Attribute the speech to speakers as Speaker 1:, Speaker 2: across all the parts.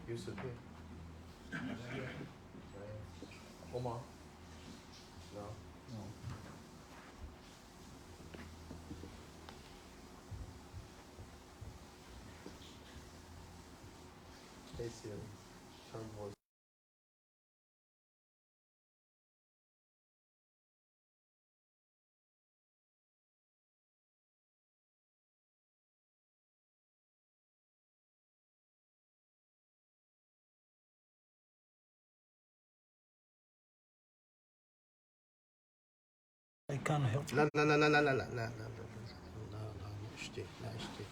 Speaker 1: Yusuf. Omar. No. Hey Siri, turn voice.
Speaker 2: I can't help.
Speaker 1: لا لا لا لا لا لا لا لا لا اشتي لا اشتي.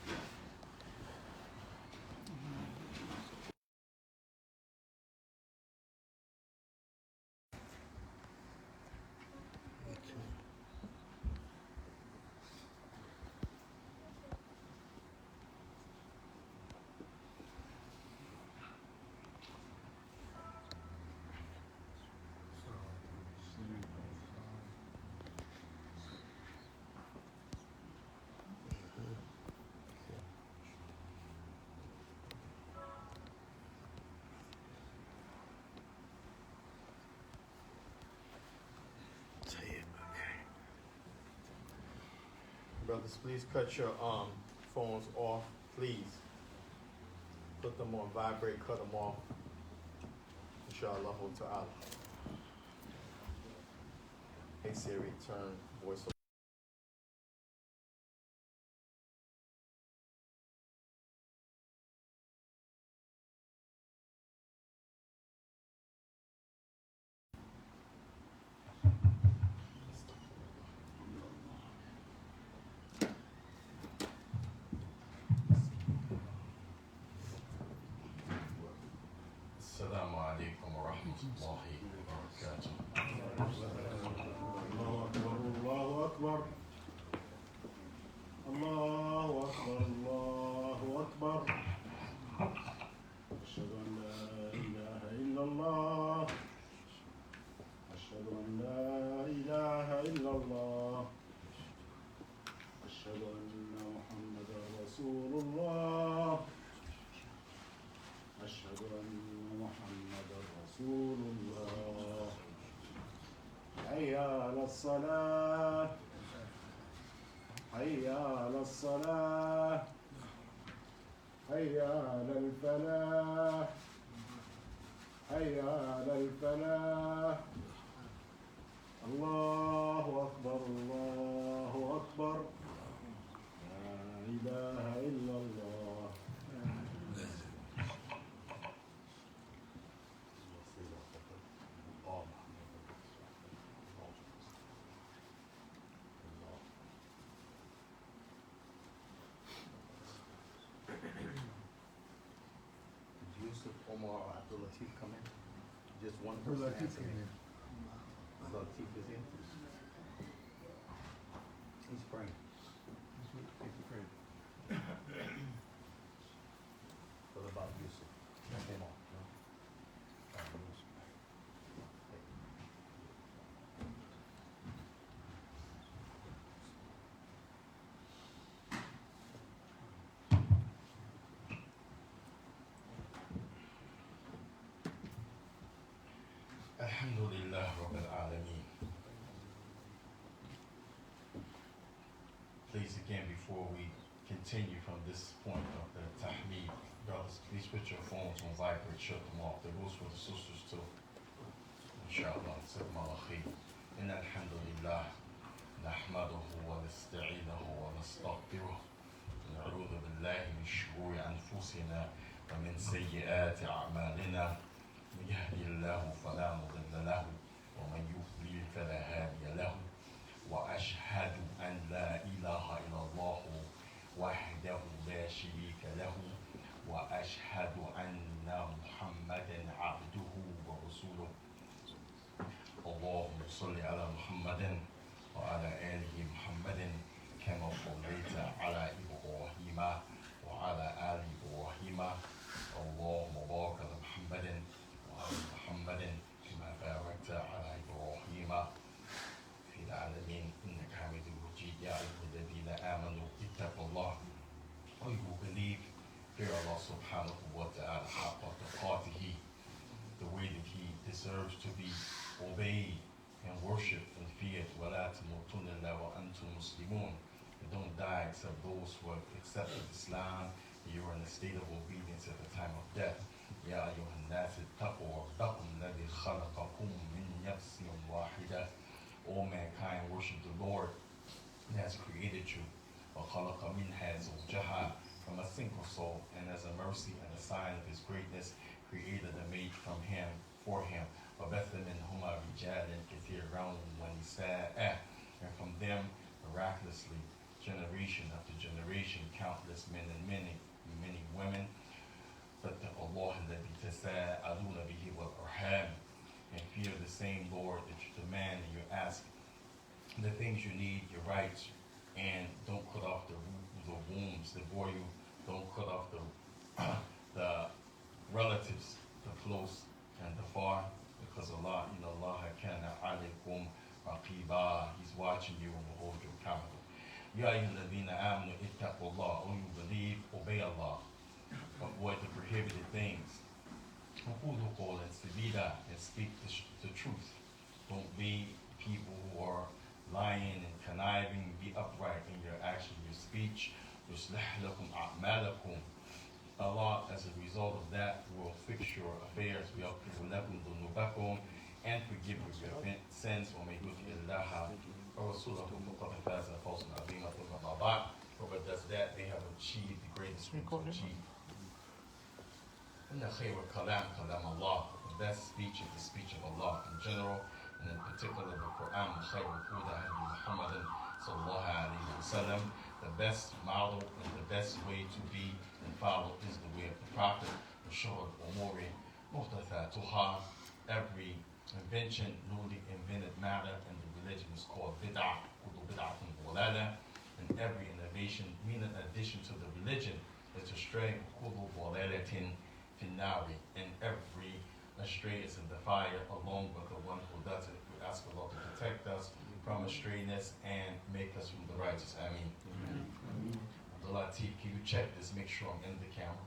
Speaker 1: Brothers, please cut your phones off, please. Put them on vibrate, cut them off. Inshallah ta'ala. Hey Siri, turn voice over. Assalamu alaikum wa rahmatullahi wa barakatuh.
Speaker 3: الله أكبر الله أكبر الله أكبر أشهد أن لا إله إلا الله أشهد أن لا إله إلا الله أشهد أن محمدا رسول الله أشهد أن محمدا رسول الله حي على الصلاة حي على الصلاة حي على الفلاح حي على الفلاح الله أكبر الله أكبر لا إله إلا الله
Speaker 1: Yusuf, Omar, or Abdul Latif come in? Just one person answer me. Abdul Latif is in? He's praying. He's praying. What about Yusuf? Come on. No? Alhamdulillah Rabbil Alameen. Please again, before we continue from this point of the tahmeed, brothers, please put your phones on vibrate, shut them off. That goes for the sisters too. Inshallah. Salam alaikum. إن الحمد لله نحمده ونستعينه ونستغفره ونعوذ بالله من شرور أنفسنا ومن سيئات أعمالنا من يهدي الله فلا مضل له ومن يضلل فلا هادي له وأشهد أن لا إله إلا الله وحده لا شريك له وأشهد أن محمدا عبده ورسوله اللهم صل على محمد وعلى آله محمد كما صليت على إبراهيم وعلى آل إبراهيم اللهم بارك على محمد وعلى محمد كما باركت على Allah subhanahu wa ta'ala haqqa taqatihi, the way that he deserves to be obeyed and worshipped and feared. وَلَا تَمُوتُنَّ إِلَّا وَأَنْتُمْ مُسْلِمُونَ. You don't die except those who have accepted Islam. You're in a state of obedience at the time of death. يَا أَيُّهَا النَّاسِ اتَّقُوا رَبَّكُمْ الَّذِي خَلَقَكُم مِّن نَّفْسٍ وَاحِدَةٍ. All mankind worship the Lord that has created you. وَخَلَقَ مِنْهَا زَوْجَهَا, from a single soul, and as a mercy and a sign of his greatness, created a mate from him, for him. وَبَثَّ مِنْهُمَا رِجَالًا كَثِيرًا وَنِسَاءً, and from them, miraculously, generation after generation, countless men and many women. فَاتَّقُوا اللَّهَ الَّذِي تَسَاءَلُونَ بِهِ وَالْأَرْحَامَ, and fear the same Lord that you demand and you ask the things you need, your rights, and don't cut off the wombs that bore you. Don't cut off the relatives, the close and the far, because Allah, Allah kana alaykum raqiba. He's watching you and will hold you accountable. Ya ayyuhalladhina amanu ittaqullah. All you believe, obey Allah. Avoid the prohibited things. وَقُولُوا قَوْلًا سَدِيدًا, and speak the truth. Don't be people who are lying and conniving. Be upright in your action, your speech. يُصْلِحْ لَكُمْ أَعْمَالَكُمْ. Allah, as a result of that, will fix your affairs. وَيَغْفِرُ لَكُمْ ذُنُوبَكُمْ, and forgive your sins. وَمَن يُطِعِ اللَّهَ وَرَسُولَهُ فَقَدْ فَازَ فَوْزًا عَظِيمًا. أَمَّا بَعْدُ, whoever does that, they have achieved the greatest thing to achieve. إِنَّ خَيْرَ الْكَلَامِ كَلَامُ اللَّهِ. The best speech is the speech of Allah in general, and in particular the Quran. خَيْرُ الْهُدَى هَدْيُ مُحَمَّدٍ صَلَّى اللَّهُ عَلَيْهِ وَسَلَّمَ. The best model and the best way to be and follow is the way of the Prophet. وَشَرَّ الْأُمُورِ مُحْدَثَاتُهَا. Every invention, newly invented matter in the religion is called bid'ah. كُلُّ بِدْعَةٍ ضَلَالَةٍ. And every innovation, meaning addition to the religion, is astray. كُلُّ ضَلَالَةٍ فِي النَّارِ. And every astray is in the fire, along with the one who does it. We ask Allah to protect us from astrayness and make us from the righteous. Ameen. Abdul Latif, can you check this? Make sure I'm in the camera.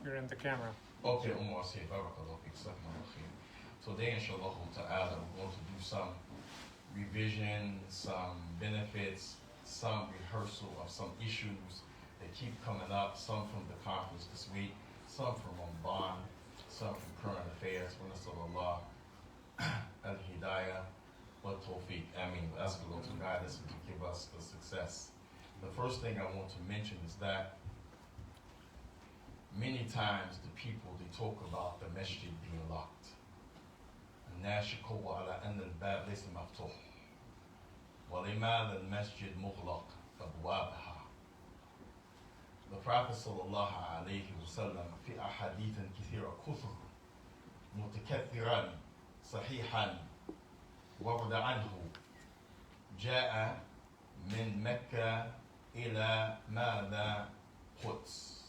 Speaker 2: You're in the camera.
Speaker 1: Okay, Umar said, Barakallahu fik, Sakman Khair. Today, inshallah ta'ala, we're going to do some revision, some benefits, some rehearsal of some issues that keep coming up, some from the conference this week, some from Ramadan, some from current affairs. Wa nasallallahu al-hidayah wa tawfiq. I mean, we ask Allah to guide us and to give us the success. The first thing I want to mention is that many times the people, they talk about the masjid being locked. الناس يقولوا على أن الباب ليس مفتوح. ولماذا المسجد مغلق أبوابها. The Prophet sallallahu alayhi wa sallam في أحاديث كثيرة كثر متكثرا صحيحا ورد عنه جاء من مكة إلى ماذا قدس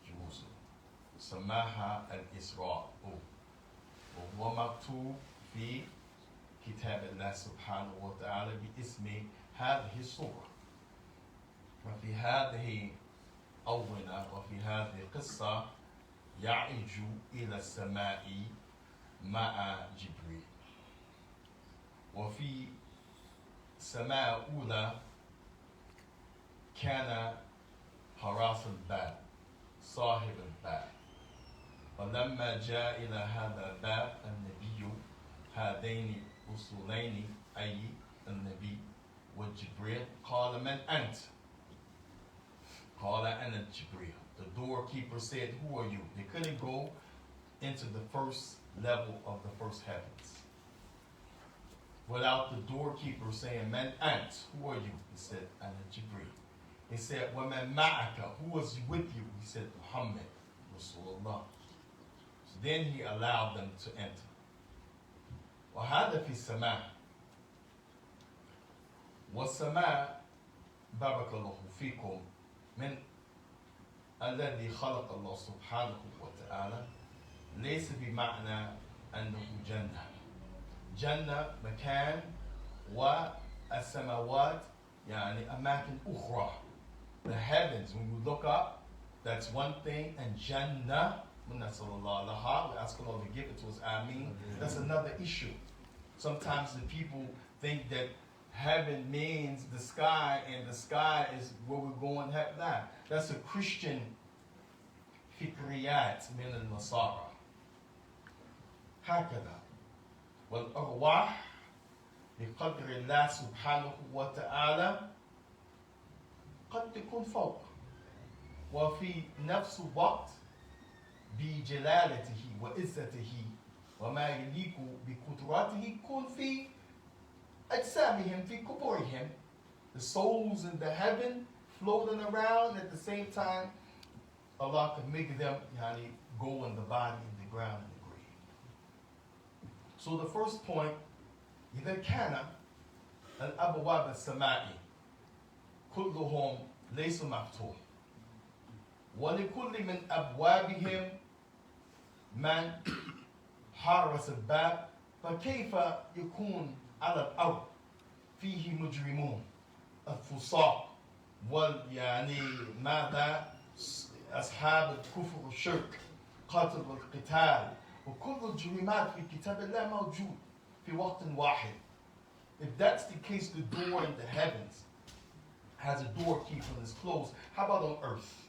Speaker 1: جروزلم سماها الإسراء وهو مكتوب في كتاب الله سبحانه وتعالى باسم هذه السورة. وفي هذه أولنا وفي هذه القصة يعج إلى السماء مع جبريل. وفي سماء أولى كان حراس الباب صاحب الباب. ولما جاء إلى هذا الباب النبي هذين رسولين أي النبي وجبريل قال من أنت؟ قال أنا جبريل. The doorkeeper said, who are you? They couldn't go into the first level of the first heavens without the doorkeeper saying, man ant, who are you? He said, Ana Jibreel. He said, وَمَنْ مَعَكَ, who was with you? He said, Muhammad, Rasulullah. So then he allowed them to enter. وهذا في السماء. والسماء بارك الله فيكم من الذي خلق الله سبحانه وتعالى ليس بمعنى أنه جنة. جنة مكان والسماوات يعني أماكن أخرى The heavens, when you look up, that's one thing. And Jannah, we ask Allah to give it to us. Ameen. That's another issue. Sometimes the people think that heaven means the sky, and the sky is where we're going. Nah, that's a Christian fikriyat min al-nasara. هكذا والأرواح بقدر الله سبحانه وتعالى قد تكون فوق وفي نفس الوقت بجلالته وعزته وما يليق بقدراته يكون في أجسامهم في قبورهم. The souls in the heaven floating around at the same time. Allah can make them go in the body, in the ground, in the grave. So the first point, إذا كان الأبواب السماء كلهم ليس مفتوح ولكل من أبوابهم من حارس الباب فكيف يكون على الأرض فيه مجرمون الفساق ماذا أصحاب الكفر والشرك قاتل والقتال وكل الجريمات في كتاب الله موجود في وقت واحد. If that's the case, the door in the heavens has a doorkeeper and is closed. How about on earth,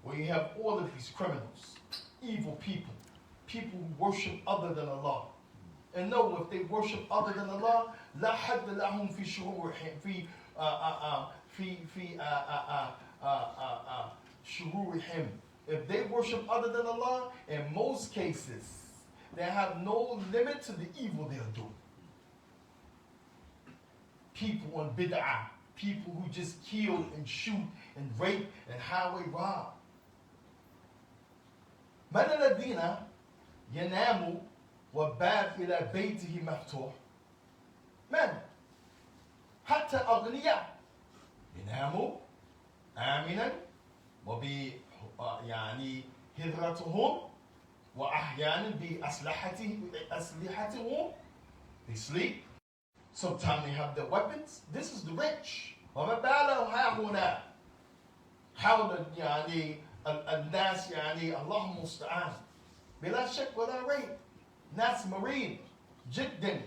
Speaker 1: where you have all of these criminals, evil people, people who worship other than Allah? And no, if they worship other than Allah, لا حد لهم في شرورهم في شرورهم. If they worship other than Allah, in most cases, they have no limit to the evil they'll do. People on bid'ah, people who just kill and shoot and rape and highway rob. من الذين يناموا وباب إلى بيته مفتوح؟ من؟ حتى أغنياء يناموا آمنا هجرتهم وأحيانا بأسلحتهم. They sleep. Sometimes they have their weapons. This is the rich. وما بالهم هؤلاء حول الناس الله المستعان بلا شك ولا ريب ناس مريض جدا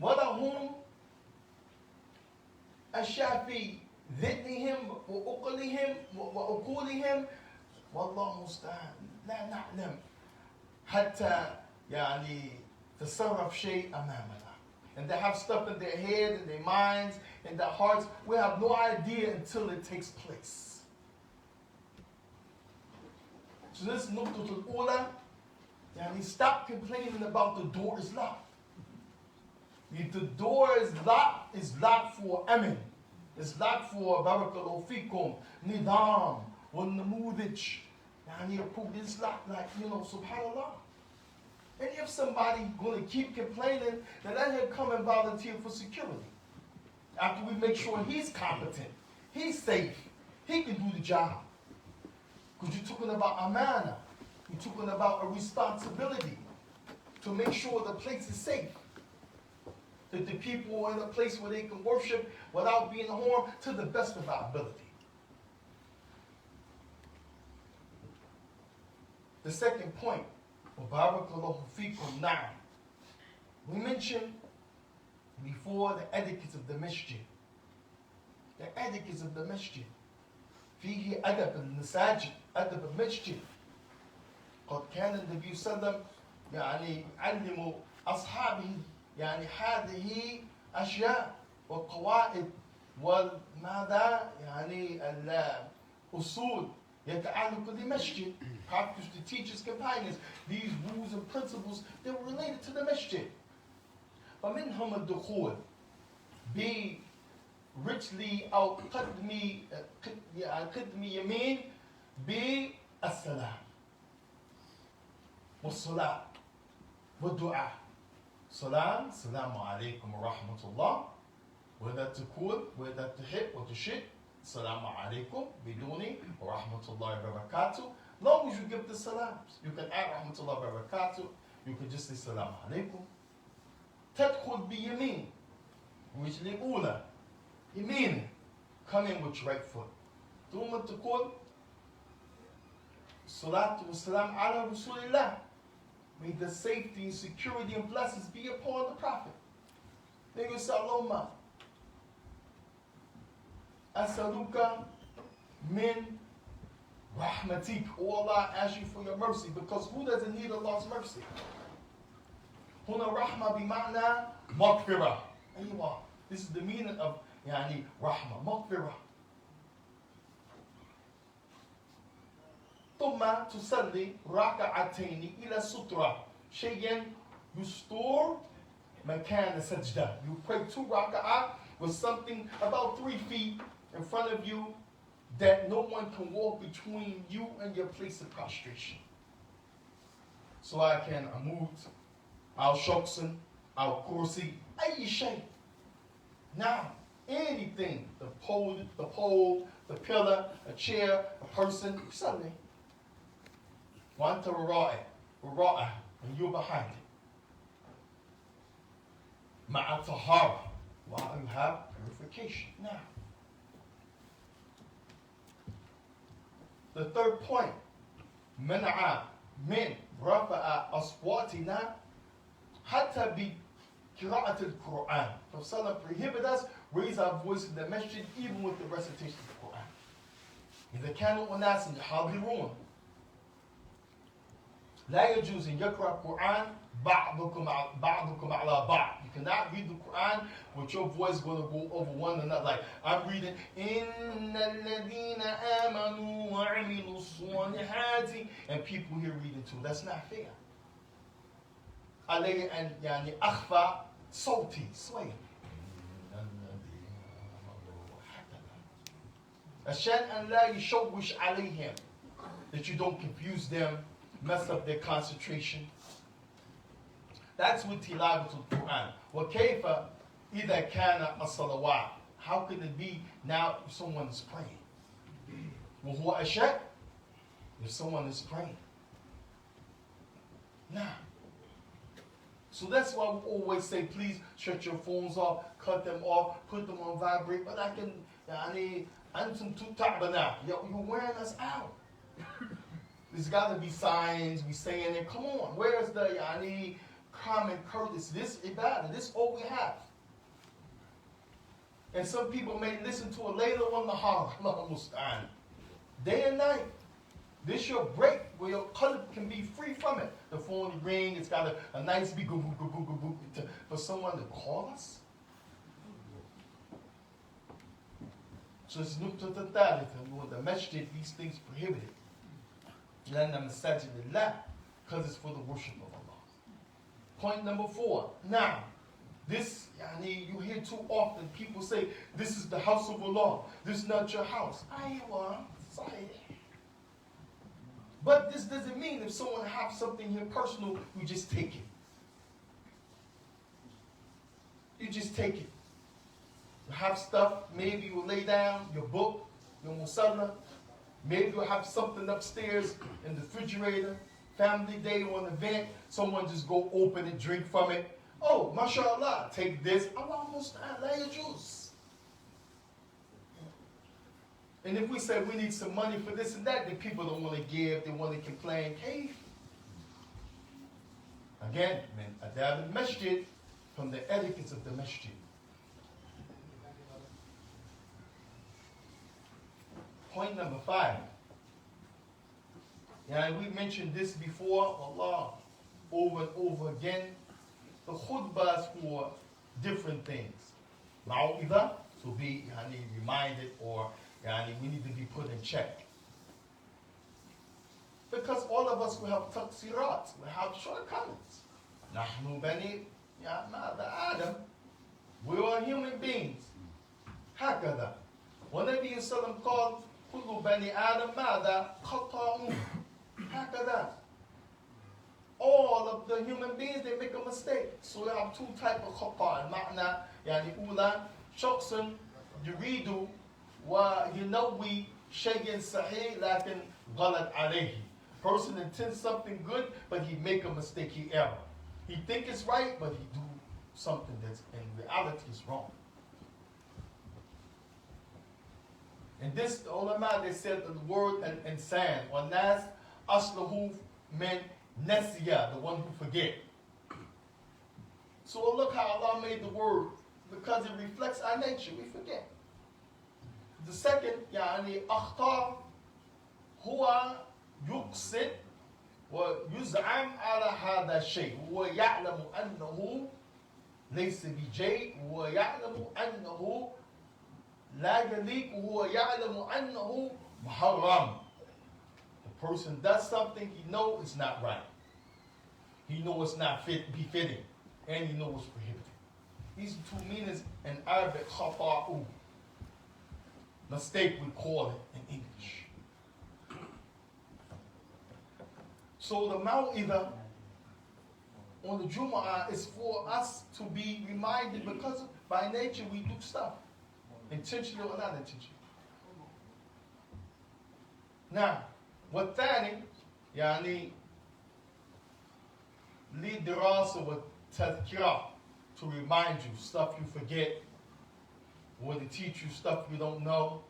Speaker 1: ولهم أشياء في ذهنهم وعقولهم والله المستعان لا نعلم حتى تصرف شيء أمامنا. And they have stuff in their head, in their minds, in their hearts. We have no idea until it takes place. So this nuktatul ula, stop complaining about the door is locked. If the door is locked for amen. It's locked for barakallahu fikum, nidam, wal namudij. It's locked subhanallah. And if somebody going to keep complaining, then let him come and volunteer for security. After we make sure he's competent, he's safe, he can do the job. Because you're talking about amana. You're talking about a responsibility to make sure the place is safe. That the people are in a place where they can worship without being harmed to the best of our ability. The second point, we mentioned before the etiquettes of the masjid. The etiquettes of the masjid. فيه أدب المساجد أدب المسجد. قد كان النبي صلى الله عليه وسلم علم أصحابه هذه أشياء والقواعد والماذا الأصول يتعلق بالمسجد. Prophet used to teach his companions these rules and principles that were related to the masjid. فمنهم الدخول richly أو قدمي يمين بالسلام والصلاة والدعاء. سلام السلام عليكم ورحمة الله. وإذا تقول وإذا تحب وتشد السلام عليكم بدوني ورحمة الله وبركاته. Long as you give the salams, you can add rahmatullah wa barakatuh, you can just say salam alaikum. تدخل بيمين رجل الأولى يمين Come in with your right foot. ثم تقول صلاة والسلام على رسول الله. May the safety and security and blessings be upon the Prophet. Then you say, Allahumma asaluka min rahmatik. Oh Allah, I ask you for your mercy. Because who doesn't need Allah's mercy? Huna rahma bima'na maghfirah. Aywa. This is the meaning of yani rahma, maghfirah. ثم تصلي ركعتين إلى سترة شيئا يستور مكان سجدة. You pray 2 raka'ah with something about 3 feet in front of you that no one can walk between you and your place of prostration. So I can amut, al shoksan, al kursi, ay shay. Now, anything, the pole, the pillar, a chair, a person, something. وأنت وراءه, and you're behind it. مع طهارة, while you have purification. Now, the third point, منع من رفع أصواتنا حتى بقراءة القرآن. Prophet prohibit us raise our voice in the masjid even with the recitation of the Quran. إذا كانوا أناس يحاضرون لا يجوز أن يقرأ القرآن بعضكم على بعض. You cannot read the Quran with your voice going to go over one another. Like I'm reading, إِنَّ الَّذِينَ آمَنُوا وَعَمِلُوا الصَّالِحَاتِ, and people here reading too. That's not fair. علي أن يعني أخفى صوتي sway. عشان أن لا يشوش عليهم, that you don't confuse them, mess up their concentration. That's with tilawatul Quran. وَكَيْفَ إِذَا كَانَ الصَّلَوَاتِ. How could it be now if someone is praying? وَهُوَ أَشَدْ, if someone is praying. Now, so that's why we always say, please shut your phones off, cut them off, put them on vibrate. But I'm some too ta'ba now. You're wearing us out. There's got to be signs. We saying it. Come on. Where's the common courtesy? This ibadah. This all we have. And some people may listen to it later on the heart. Allah musta'an. Day and night. This your break where your qalb can be free from it. The phone ring. It's got a nice beep. For someone to call us. So it's nukta the masjid. These things prohibited. لأن مساجد الله, because it's for the worship of Allah. Point number 4. Now, this you hear too often people say, this is the house of Allah. This is not your house. Aywa, sahih. But this doesn't mean if someone has something here personal, you just take it. You just take it. You have stuff, maybe you lay down your book, your musalla. Maybe you'll have something upstairs in the refrigerator, family day or an event, someone just go open and drink from it. Oh, mashallah, take this. Allah musta'an, la yajuz. And if we say we need some money for this and that, then people don't want to give, they want to complain. Hey. Again, min adab al-masjid, from the etiquettes of the masjid. Point number 5. We mentioned this before, Allah, over and over again. The khutbahs for different things. Ma'u'idha, to be reminded, or we need to be put in check. Because all of us will have taqsirat, we have shortcomings. Nahnu bani Adam. We are human beings. Hakada. والنبي صلى الله عليه وسلم قال كل بني آدم ماذا خطاؤون هكذا. All of the human beings, they make a mistake. So we have 2 types of khata. المعنى أولى شخص يريد وينوي شيء صحيح لكن غلط عليه. Person intends something good, but he make a mistake, he error. He think it's right, but he do something that's in reality is wrong. And this, the ulama, they said the word and sand, or nas, aslahu meant nasiya, the one who forget. So look how Allah made the word, because it reflects our nature, we forget. The second, يعني أخطاء هو يقصد ويزعم على هذا الشيء هو يعلم أنه ليس بجيد هو يعلم أنه لا يليق وهو يعلم أنه محرم. The person does something he knows it's not right. He knows it's not befitting, and he knows it's prohibited. These two meanings in Arabic, khata'u. Mistake, we call it in English. So the maw'idah on the Jumu'ah is for us to be reminded, because by nature we do stuff, intentional or not intentional. Now, والثاني يعني للدراسة والتذكرة, to remind you stuff you forget, or to teach you stuff you don't know.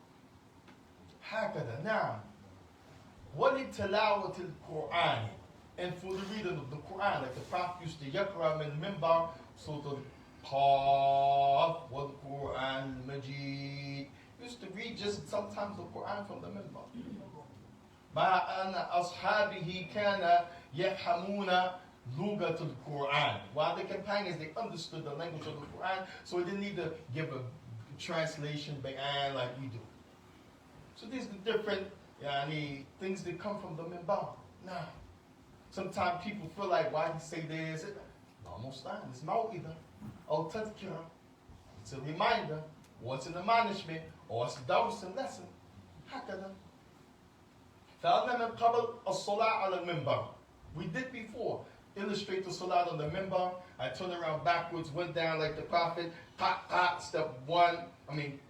Speaker 1: هكذا. Now, ولتلاوة القرآن, and for the reading of the Quran, like the Prophet used to يقرأ من المنبر سورة القاف والقرآن المجيد. Used to read just sometimes the Quran from the minbar. مع أن أصحابه كان يفهمون لغة القرآن. While the companions, they understood the language of the Quran, so they didn't need to give a translation bayan like we do. So these are the different things that come from the minbar. Now, sometimes people feel like, why he say this? Almost not. It's maw'idah or tadhkirah. It's a reminder, or it's an admonishment, or it's a dawah and lesson. هكذا. فَأَنَّ مِنْ قَبْلِ الصَّلَاةِ عَلَى الْمِنْبَرِ. We did before illustrate the salat on the minbar. I turned around backwards, went down like the Prophet. Step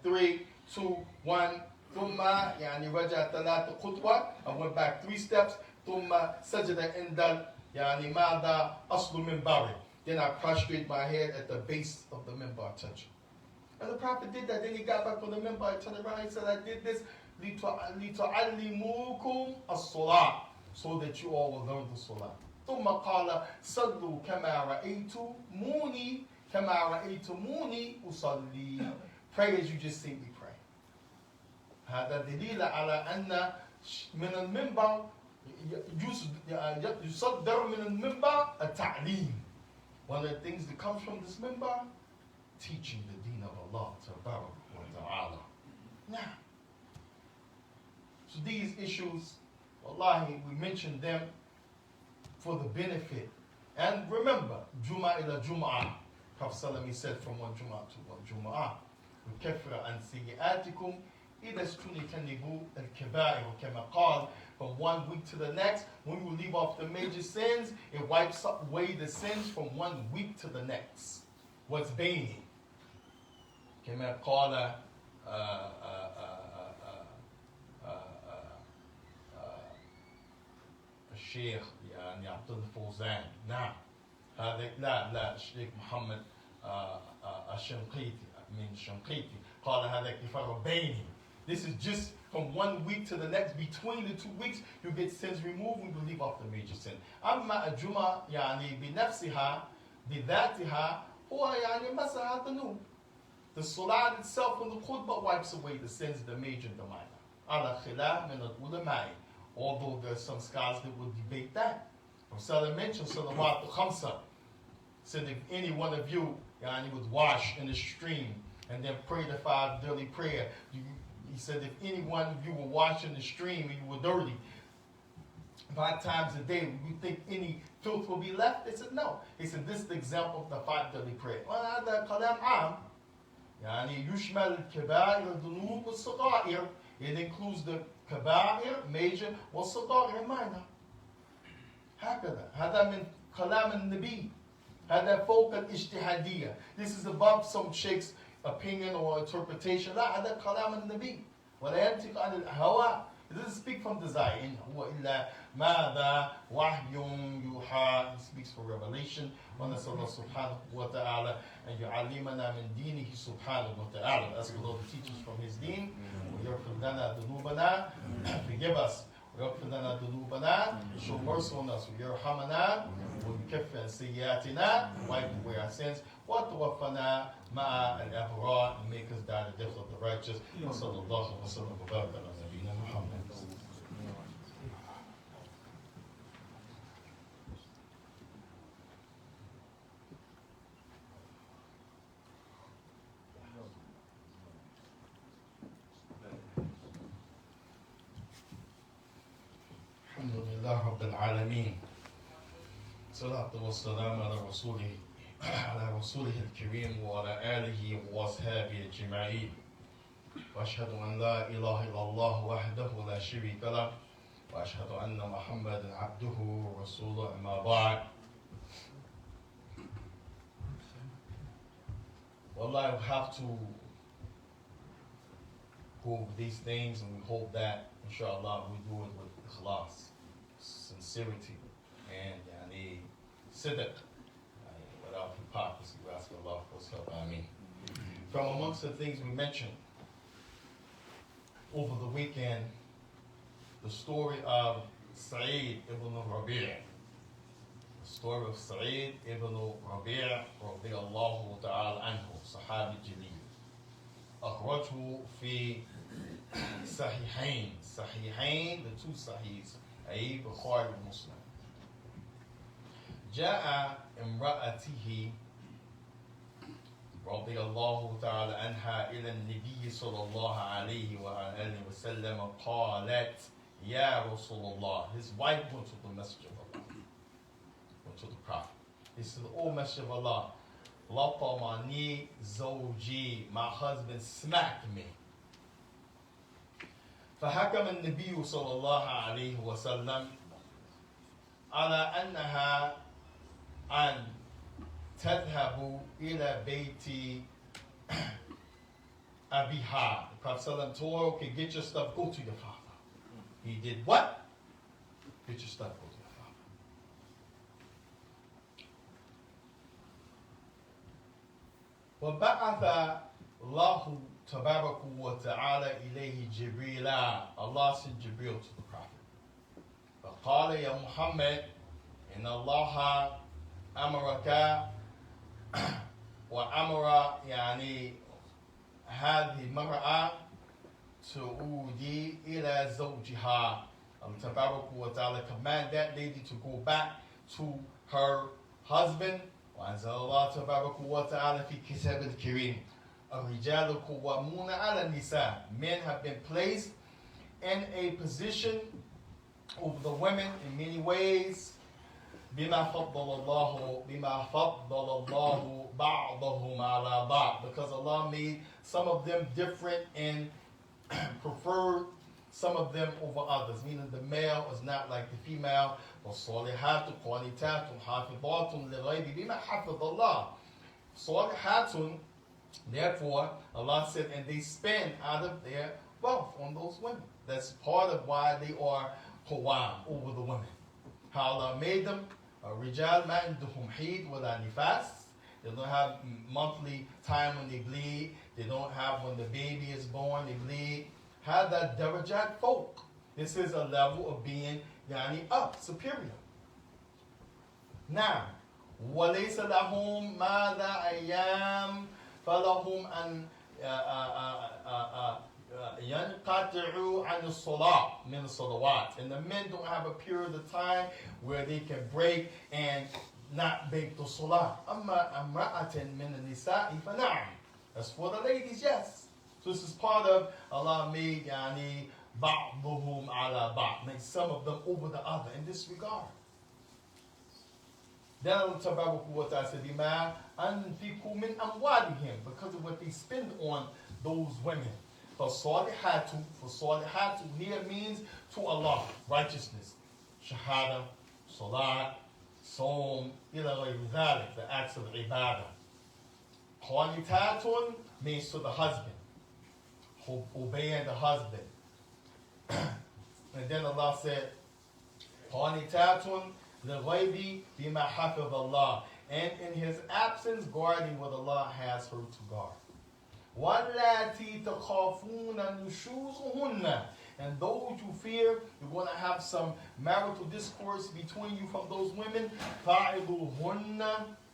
Speaker 1: 3, 2, 1. ثم رجع 3 خطوة. I went back 3 steps. ثم سجد عند ماذا أصل المنبر. Then I prostrate my head at the base of the minbar, touching. And the Prophet did that. Then he got back on the minbar, he turned around, he said, I did this لِتُعَلِّمُوكُمْ الصَّلَاةِ, so that you all will learn the salah. ثم قال صلوا كما رأيتموني أصلي. Pray as you just see me pray. هذا دليل على أن من المنبر يصدر من المنبر التعليم. One of the things that comes from this minbar, teaching the deen of Allah tabarak wa ta'ala. Now, so these issues, wallahi, we mentioned them for the benefit. And remember, Jum'ah ila Jum'ah. Prophet Salami said from one Jum'ah to one Jum'ah. وَكَفْرَ عَنْ سِيِّئَاتِكُمْ إِذَا اسْتُنِتَنِبُوا الْكَبَائِرُ كَمَا قَالَ. From one week to the next, when we leave off the major sins, it wipes away the sins from one week to the next. What's baining? كما قال الشيخ عبد الفوزان. نعم هذا لا الشيخ محمد الشنقيطي من شنقيطي قال هذا كفر بيني. This is just from one week to the next. Between the 2 weeks, you get sins removed and you leave off the major sin. أما الجمعة بنفسها بذاتها هو مسح الذنوب. The salat itself and the khutbah wipes away the sins, the major and the minor. على خلاف من العلماء. Although there's some scholars that will debate that. Rasulullah mentioned salawat al-khamsa. Said if any one of you would wash in the stream and then pray the 5 daily prayer. He said if any one of you were washing the stream and you were dirty 5 times a day, would you think any filth will be left? They said no. He said this is the example of the 5 daily prayer. وهذا كلام عام. يشمل الكبائر الذنوب والصغائر. It includes the كبائر major والصغائر minor. هكذا. هذا من كلام النبي. هذا فوق الاجتهادية. This is above some sheikh's opinion or interpretation. لا هذا كلام النبي. ولا ينطق عن الهوى. It doesn't speak from desire. إن هو إلا ماذا وحي يوحى. He speaks for revelation. ونسأل الله سبحانه وتعالى أن يعلمنا من دينه سبحانه وتعالى. Ask Allah to teach us from His deen. ويغفر لنا ذنوبنا. Forgive us. ويغفر لنا ذنوبنا. Show mercy on us. ويرحمنا. ويكفر سيئاتنا. Wipe away our sins. وتوفنا مع الأبرار. And make us die the death of the righteous. وصلى الله وسلم وبارك على نبينا محمد. الحمد لله رب العالمين. صلاة والسلام على رسوله الكريم وعلى آله وأصحابه أجمعين. وأشهد أن لا إله إلا الله وحده لا شريك له وأشهد أن محمدا عبده ورسوله. أما بعد. Wallahi, we have to go over these things, and we hope that, inshallah, we do it with ikhlas, sincerity, and sidq, without hypocrisy. We ask Allah for His help. Ameen. From amongst the things we mentioned over the weekend, the story of Sa'id ibn Rabi'. The story of Sa'id ibn Rabi' radiyallahu ta'ala anhu, Sahabi Jalil. أخرجه في صحيحين. The two Sahihs, Bukhari and Muslim. جاء امرأته رضي الله تعالى عنها إلى النبي صلى الله عليه وآله وسلم قالت يا رسول الله. His wife went to the Masjid of Allah, went to the Prophet. He said, "O Messenger of Allah, لطمني زوجي, my husband smacked me." فحكم النبي صلى الله عليه وسلم على أنها أن تذهب إلى بيت أبيها. The Prophet told her, "Okay, get your stuff, go to your father." He did what? Get your stuff, go to your father. وبعث الله تبارك وتعالى إليه جبريل. Allah sent Jibril to the Prophet. فقال يا محمد إن الله أمرك وأمر هذه المرأة تعودي إلى زوجها. Allah تبارك وتعالى command that lady to go back to her husband. وأنزل الله تبارك وتعالى في كتاب الكريم الرجال قوامون على النساء. Men have been placed in a position over the women in many ways. بما فضل الله بعضهم على بعض. Because Allah made some of them different and preferred some of them over others. Meaning the male is not like the female. والصالحات قانتات حافظات للغيب بما حفظ الله. صالحات. Therefore, Allah said, and they spend out of their wealth on those women. That's part of why they are qawam, over the women. How Allah made them. Rijal ma indahum heed wala nifas. They don't have monthly time when they bleed. They don't have when the baby is born, they bleed. Have that darajat folk. This is a level of being up, superior. Now, وَلَيْسَ لَهُمْ مَاذَا أَيَّامٍ فَلَهُمْ أَنْ يَنْقَطِعُوا عَنِ الصَّلَاةِ مِنَ الصَّلَوَاتِ. And the men don't have a period of time where they can break and not make the salah. أَمَّا أَمْرَأَةٍ مِنَ النِّسَاءِ فَنَعَمْ. As for the ladies, yes. So this is part of Allah made بَعْضُهُمْ عَلَى بَعْض. Make some of them over the other in this regard. Then Allah Tabaraka wa Ta'ala said, بِمَا أَنْفِقُوا مِنْ أَمْوَالِهِمْ. Because of what they spend on those women. For salihatu here means to Allah, righteousness. Shahada, salat, Psalm, ila ghayri dhalik, the acts of ibadah. Qanitatun means to the husband, obeying the husband.
Speaker 2: And then Allah said, قَانِتَاتٌ لِغَيْبِ بِمَا حَفِظَ اللَّهِ. And in his absence, guarding what Allah has her to guard. وَاللَّاتِي تَخَافُونَ نُشُوزُهُنَّ. And those you fear, you're going to have some marital discourse between you from those women. فَاعِظُوهُنَّ.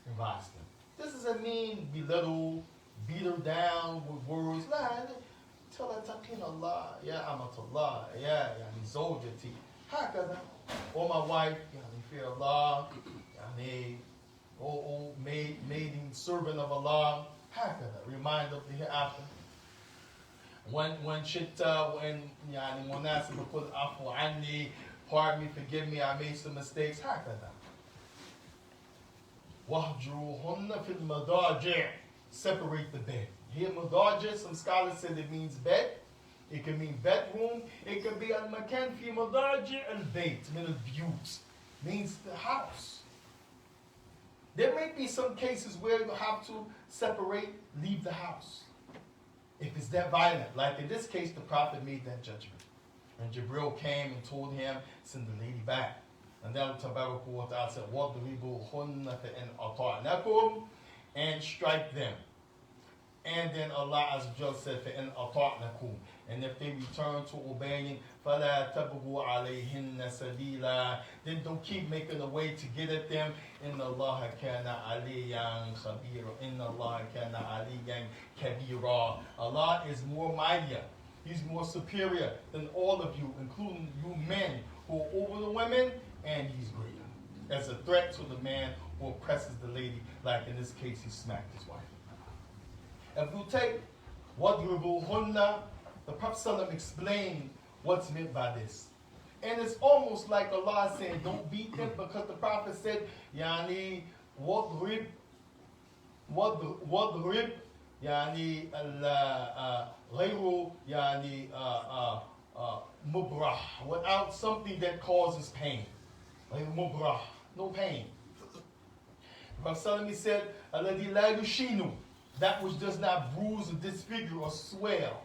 Speaker 2: Advise them. This doesn't mean belittle, beat her down with words. Nah, tell her, taqin Allah, ya amatullah, ya yani zawjati. Hakada. Or my wife, yani fear Allah, yani, oh maiden servant of Allah. Hakada. Remind of the hereafter. When yani munasib qul afu anni, pardon me, forgive me, I made some mistakes. Hakada. وَهْجُرُهُنَّ فِي الْمَضَاجِعِ. Separate the bed. Here, madaji, some scholars said it means bed. It can mean bedroom. It can be al-makan fi madaji al-bayt, min al-buyut. Means the house. There may be some cases where you have to separate, leave the house. If it's that violent, like in this case, the Prophet made that judgment. And Jibril came and told him, send the lady back. And then Tabarak wa Ta'ala said, وَضْرِبُوهُنَّ فَإِنْ أَطَعْنَكُمْ, and strike them. And then Allah Azza wa Jalla said, فَإِنْ أَطَعْنَكُمْ, and if they return to obeying, فَلَا تَبْغُوا عَلَيْهِنَّ سَبِيلًا, then don't keep making a way to get at them. إِنَّ اللَّهَ كَانَ عَلِيًّا خَبِيرًا. إِنَّ اللَّهَ كَانَ عَلِيًّا كَبِيرًا. Allah is more mightier. He's more superior than all of you, including you men who are over the women, and he's greater. As a threat to the man who oppresses the lady, like in this case, he smacked his wife. If you take وَضْرِبُوهُنَّ, the Prophet ﷺ explained what's meant by this. And it's almost like Allah saying, don't beat them, because the Prophet said, يعني وَضْرِب يعني غير يعني مبرح, without something that causes pain. Like mubrah, no pain. Prophet ﷺ said, الَّذِي لَا يُشِينُ, that which does not bruise or disfigure or swell.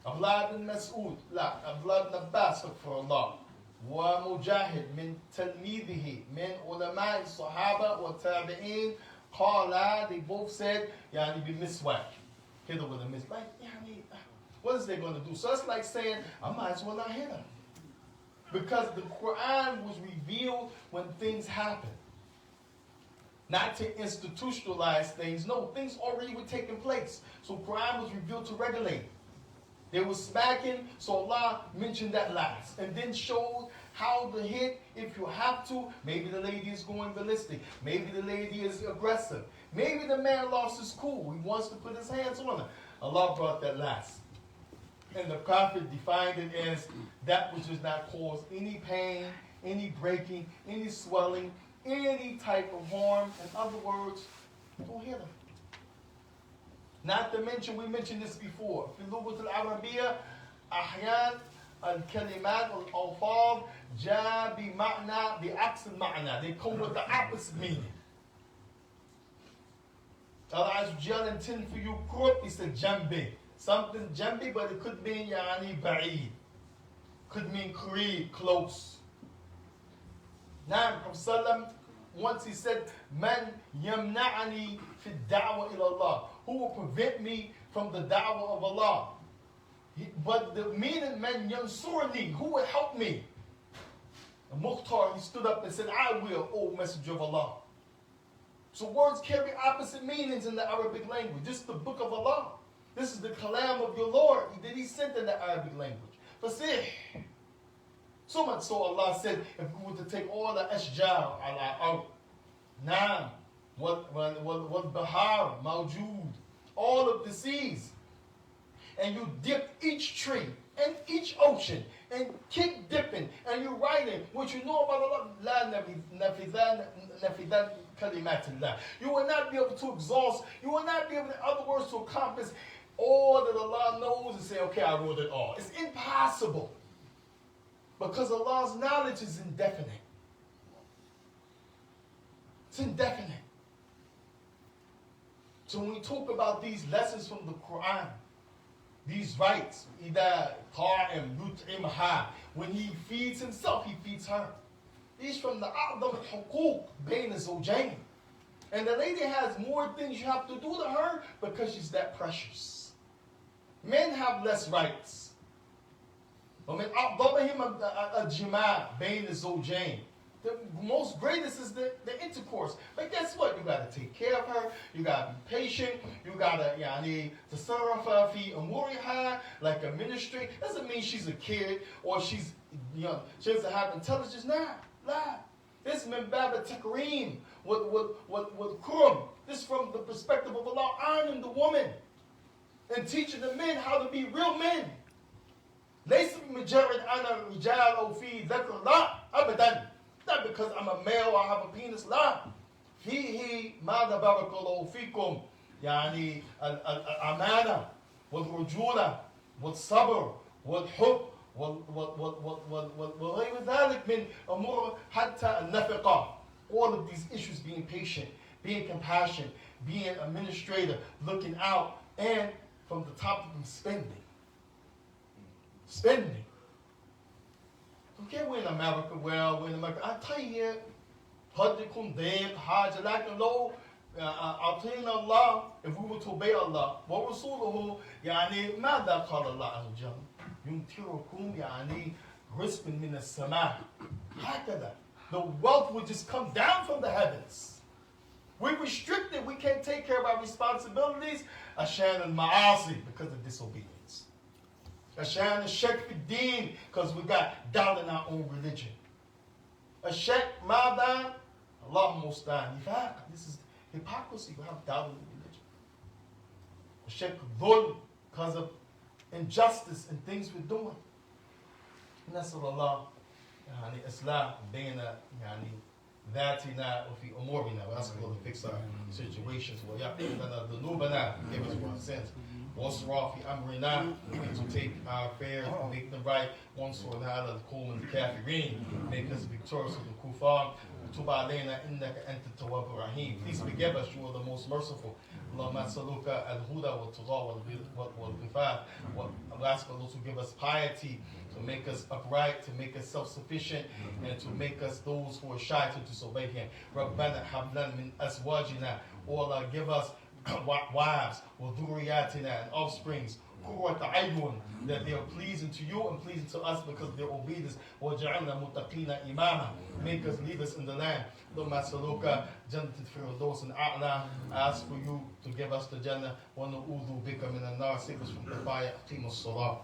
Speaker 2: Abdullah ibn Mas'ud, Abdullah ibn Abbas, for Allah. ومجاهد من تلميذه من علماء الصحابة والتابعين قال, they both said, يعني بمسواك. Hit her with a miswak. Like, يعني, what is they going to do? So it's like saying, I might as well not hit her. Because the Quran was revealed when things happen. Not to institutionalize things. No, things already were taking place. So Quran was revealed to regulate. They were smacking, so Allah mentioned that last. And then showed how to hit if you have to. Maybe the lady is going ballistic. Maybe the lady is aggressive. Maybe the man lost his cool. He wants to put his hands on her. Allah brought that last. And the Prophet defined it as that which does not cause any pain, any breaking, any swelling, any type of harm. In other words, don't hit her. Not to mention, we mentioned this before. في اللغة العربية أحيان الكلمات والألفاظ جاء بمعنى بعكس المعنى. They come with the opposite meaning. Allah Azza wa Jalla intended for you qurb, he said jambi. Something jambi, but it could mean yani ba'id. Could mean qareeb, close. Now, Prophet once he said, Man yamna'ani fi da'wa ila Allah, who will prevent me from the da'wah of Allah. But the meaning, man yansurni, who will help me? And Mukhtar, he stood up and said, I will, O Messenger of Allah. So words carry opposite meanings in the Arabic language. This is the book of Allah. This is the kalam of your Lord that he sent in the Arabic language. Fasih. So much so Allah said, if we were to take all the ashjar ala out, Naam, what Bahar, Mawjood, all of the seas, and you dip each tree and each ocean and keep dipping and you're writing what you know about Allah, la nafidan kalimatillah. You will not be able to exhaust, you will not be able, in other words, to accomplish all that Allah knows and say, okay, I wrote it all. It's impossible. Because Allah's knowledge is indefinite. It's indefinite. So when we talk about these lessons from the Quran, these rights. إِذَا طَاعِمْ يُطْعِمْهَا. When he feeds himself, he feeds her. These from the أعظم الحقوق بين الزوجين. And the lady has more things you have to do to her because she's that precious. Men have less rights. ومن أعظمهم الجماع بين الزوجين. The most greatest is the intercourse. But guess what? You gotta take care of her. You gotta be patient. You gotta تصرف في أمورها, like administrate. Doesn't mean she's a kid or she's young. She doesn't have intelligence. Nah. This is min bab al-takreem with kurum. This is from the perspective of Allah honoring the woman and teaching the men how to be real men. ليس بمجرد أنا رجال أو في ذكر لا أبدا. Not because I'm a male or I have a penis. لا. فيه ماذا بارك الله فيكم يعني الأمانة والرجولة والصبر والحب وغير ذلك من أمور حتى النفقة. All of these issues, being patient, being compassionate, being administrator, looking out, and from the top of them, spending. Okay, we're in America. I tell you, قد يكون ضيق حاجة لكن لو أعطينا الله, if we were to obey Allah ورسوله يعني ماذا قال الله عز وجل يمطركم يعني رزق من السماء هكذا. The wealth would just come down from the heavens. We're restricted. We can't take care of our responsibilities. عشان المعاصي, because of disobedience. عشان الشك في الدين, because we got doubt in our own religion. الشك ماذا؟ الله المستعان. This is hypocrisy. We have doubt in the religion. الشك ظلم, because of injustice and things we're doing. نسأل الله يعني إصلاح بين يعني ذاتنا وفي أمورنا. We ask Allah to fix our situations. ويغفر لنا ذنوبنا, forgive us for our sins. واسرع في أمرنا, to take our affairs and make them right. وانصرنا على القوم الكافرين, make us victorious of the kuffar. وتب علينا إنك أنت التواب الرحيم. Please forgive us, you are the most merciful. اللهم أسألك الهدى والتقى والغفاء. We ask Allah to give us piety, to make us upright, to make us self-sufficient, and to make us those who are shy to disobey Him. ربنا هب لنا من أزواجنا, Allah, give us wives, وذرياتنا, and offsprings, قرة أعين, that they are pleasing to you and pleasing to us because of their obedience. وجعلنا متقين إماما, make us leaders in the land. اللهم أسألك جنة الفردوس الأعلى. I ask for you to give us the Jannah. ونعوذ بك من النار, save us from the fire. أقيموا الصلاة.